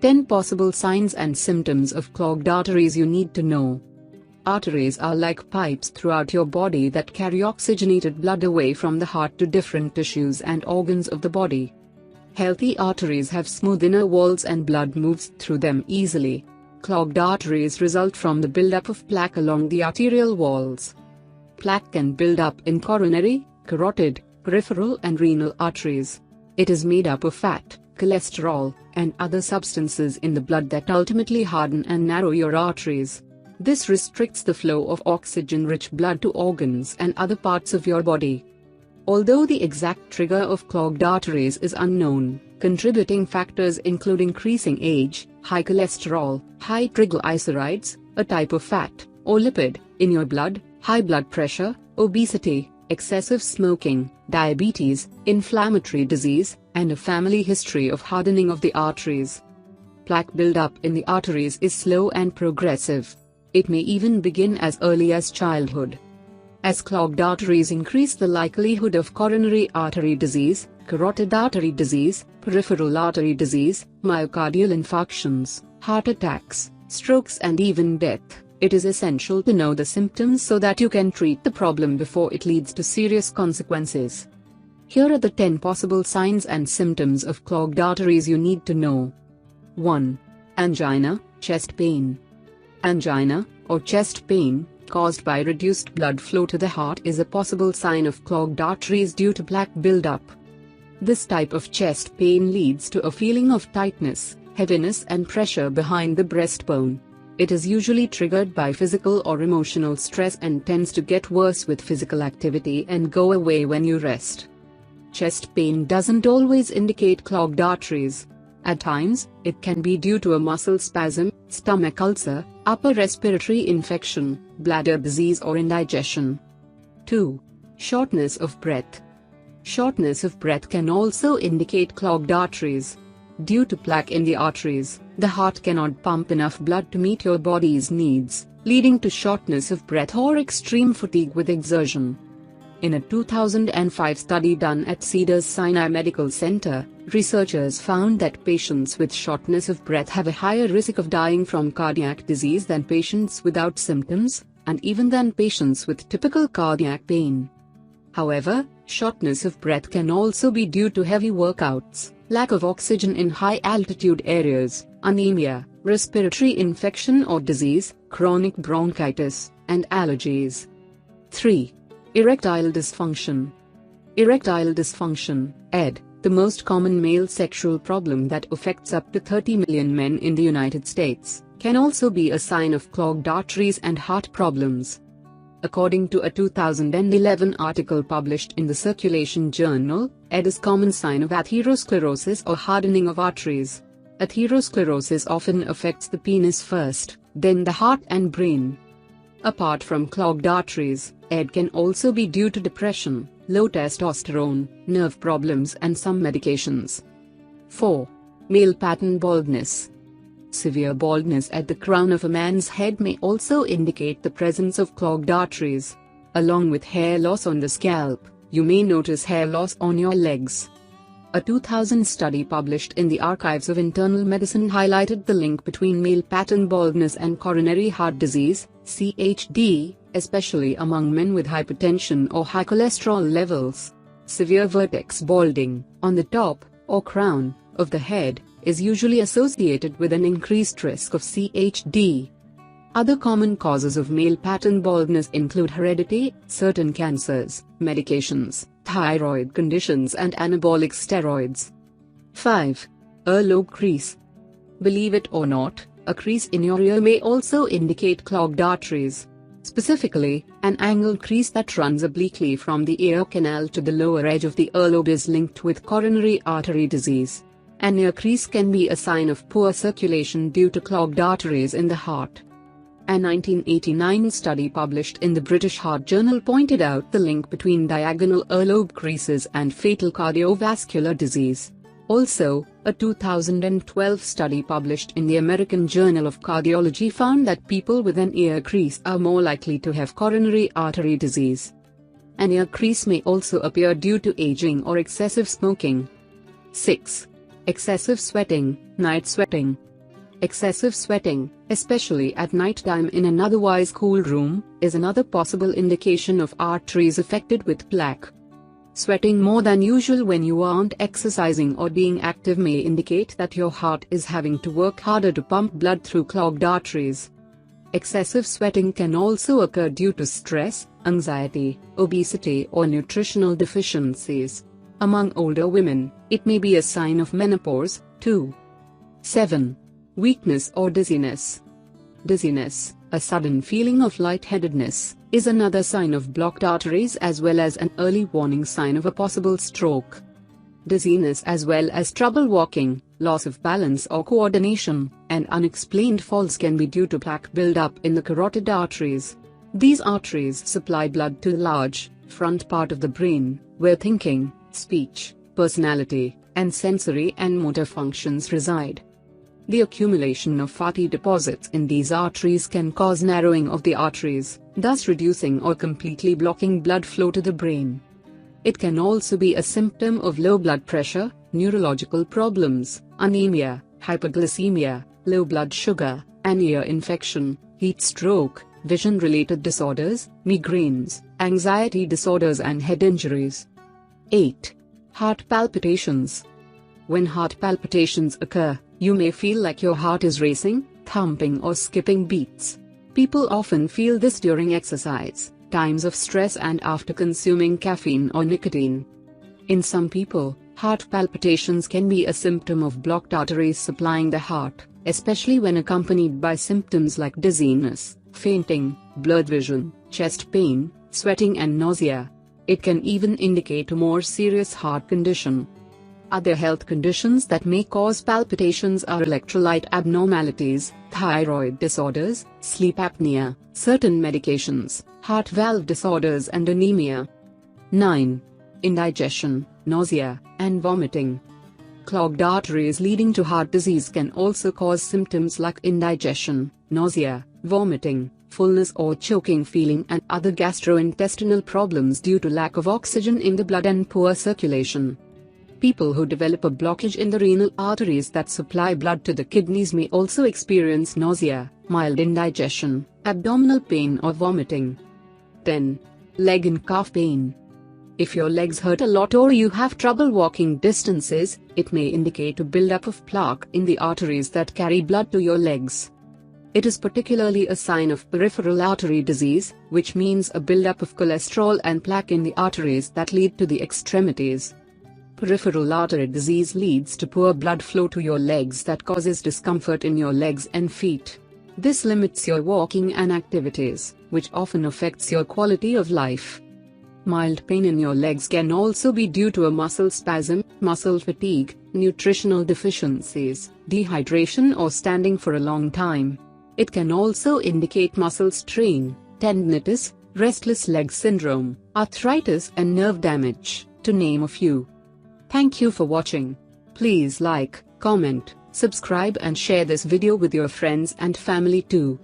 10 possible signs and symptoms of clogged arteries you need to know. Arteries are like pipes throughout your body that carry oxygenated blood away from the heart to different tissues and organs of the body. Healthy arteries have smooth inner walls and blood moves through them easily. Clogged arteries result from the buildup of plaque along the arterial walls. Plaque can build up in coronary, carotid, peripheral and renal arteries. It is made up of fat, cholesterol, and other substances in the blood that ultimately harden and narrow your arteries. This restricts the flow of oxygen-rich blood to organs and other parts of your body. Although the exact trigger of clogged arteries is unknown, contributing factors include increasing age, high cholesterol, high triglycerides, a type of fat or lipid in your blood, high blood pressure, obesity, excessive smoking, diabetes, inflammatory disease, and a family history of hardening of the arteries. Plaque buildup in the arteries is slow and progressive. It may even begin as early as childhood. As clogged arteries increase the likelihood of coronary artery disease, carotid artery disease, peripheral artery disease, myocardial infarctions, heart attacks, strokes and even death. It is essential to know the symptoms so that you can treat the problem before it leads to serious consequences. Here are the 10 possible signs and symptoms of clogged arteries you need to know. 1. Angina, chest pain. Angina, or chest pain, caused by reduced blood flow to the heart is a possible sign of clogged arteries due to plaque buildup. This type of chest pain leads to a feeling of tightness, heaviness and pressure behind the breastbone. It is usually triggered by physical or emotional stress and tends to get worse with physical activity and go away when you rest. Chest pain doesn't always indicate clogged arteries. At times, it can be due to a muscle spasm, stomach ulcer, upper respiratory infection, bladder disease or indigestion. 2. Shortness of breath. Shortness of breath can also indicate clogged arteries. Due to plaque in the arteries, the heart cannot pump enough blood to meet your body's needs, leading to shortness of breath or extreme fatigue with exertion. In a 2005 study done at Cedars-Sinai Medical Center, researchers found that patients with shortness of breath have a higher risk of dying from cardiac disease than patients without symptoms, and even than patients with typical cardiac pain. However, shortness of breath can also be due to heavy workouts, lack of oxygen in high-altitude areas, anemia, respiratory infection or disease, chronic bronchitis, and allergies. 3. Erectile dysfunction. Erectile dysfunction, ED, the most common male sexual problem that affects up to 30 million men in the United States, can also be a sign of clogged arteries and heart problems. According to a 2011 article published in the Circulation Journal, ED is a common sign of atherosclerosis or hardening of arteries. Atherosclerosis often affects the penis first, then the heart and brain. Apart from clogged arteries, ED can also be due to depression, low testosterone, nerve problems and some medications. 4. Male pattern baldness. Severe baldness at the crown of a man's head may also indicate the presence of clogged arteries. Along with hair loss on the scalp, you may notice hair loss on your legs. A 2000 study published in the Archives of Internal Medicine highlighted the link between male pattern baldness and coronary heart disease, CHD, especially among men with hypertension or high cholesterol levels. Severe vertex balding, on the top, or crown, of the head, is usually associated with an increased risk of CHD. Other common causes of male pattern baldness include heredity, certain cancers, medications, thyroid conditions and anabolic steroids. 5. Earlobe crease. Believe it or not, a crease in your ear may also indicate clogged arteries. Specifically, an angled crease that runs obliquely from the ear canal to the lower edge of the earlobe is linked with coronary artery disease. An ear crease can be a sign of poor circulation due to clogged arteries in the heart. A 1989 study published in the British Heart Journal pointed out the link between diagonal earlobe creases and fatal cardiovascular disease. Also, a 2012 study published in the American Journal of Cardiology found that people with an ear crease are more likely to have coronary artery disease. An ear crease may also appear due to aging or excessive smoking. 6. Excessive sweating, night sweating. Excessive sweating, especially at nighttime in an otherwise cool room, is another possible indication of arteries affected with plaque. Sweating more than usual when you aren't exercising or being active may indicate that your heart is having to work harder to pump blood through clogged arteries. Excessive sweating can also occur due to stress, anxiety, obesity, or nutritional deficiencies. Among older women, it may be a sign of menopause, too. 7. Weakness or dizziness. Dizziness, a sudden feeling of lightheadedness, is another sign of blocked arteries as well as an early warning sign of a possible stroke. Dizziness as well as trouble walking, loss of balance or coordination, and unexplained falls can be due to plaque buildup in the carotid arteries. These arteries supply blood to the large, front part of the brain, where thinking, speech, personality, and sensory and motor functions reside. The accumulation of fatty deposits in these arteries can cause narrowing of the arteries, thus reducing or completely blocking blood flow to the brain. It can also be a symptom of low blood pressure, neurological problems, anemia, hyperglycemia, low blood sugar, an ear infection, heat stroke, vision-related disorders, migraines, anxiety disorders and head injuries. 8. Heart palpitations. When heart palpitations occur, you may feel like your heart is racing, thumping or skipping beats. People often feel this during exercise, times of stress and after consuming caffeine or nicotine. In some people, heart palpitations can be a symptom of blocked arteries supplying the heart, especially when accompanied by symptoms like dizziness, fainting, blurred vision, chest pain, sweating and nausea. It can even indicate a more serious heart condition. Other health conditions that may cause palpitations are electrolyte abnormalities, thyroid disorders, sleep apnea, certain medications, heart valve disorders and anemia. 9. Indigestion, nausea, and vomiting. Clogged arteries leading to heart disease can also cause symptoms like indigestion, nausea, vomiting, fullness or choking feeling and other gastrointestinal problems due to lack of oxygen in the blood and poor circulation. People who develop a blockage in the renal arteries that supply blood to the kidneys may also experience nausea, mild indigestion, abdominal pain or vomiting. 10. Leg and calf pain. If your legs hurt a lot or you have trouble walking distances, it may indicate a buildup of plaque in the arteries that carry blood to your legs. It is particularly a sign of peripheral artery disease, which means a buildup of cholesterol and plaque in the arteries that lead to the extremities. Peripheral artery disease leads to poor blood flow to your legs that causes discomfort in your legs and feet. This limits your walking and activities, which often affects your quality of life. Mild pain in your legs can also be due to a muscle spasm, muscle fatigue, nutritional deficiencies, dehydration or standing for a long time. It can also indicate muscle strain, tendinitis, restless leg syndrome, arthritis and nerve damage, to name a few. Thank you for watching. Please like, comment, subscribe and share this video with your friends and family too.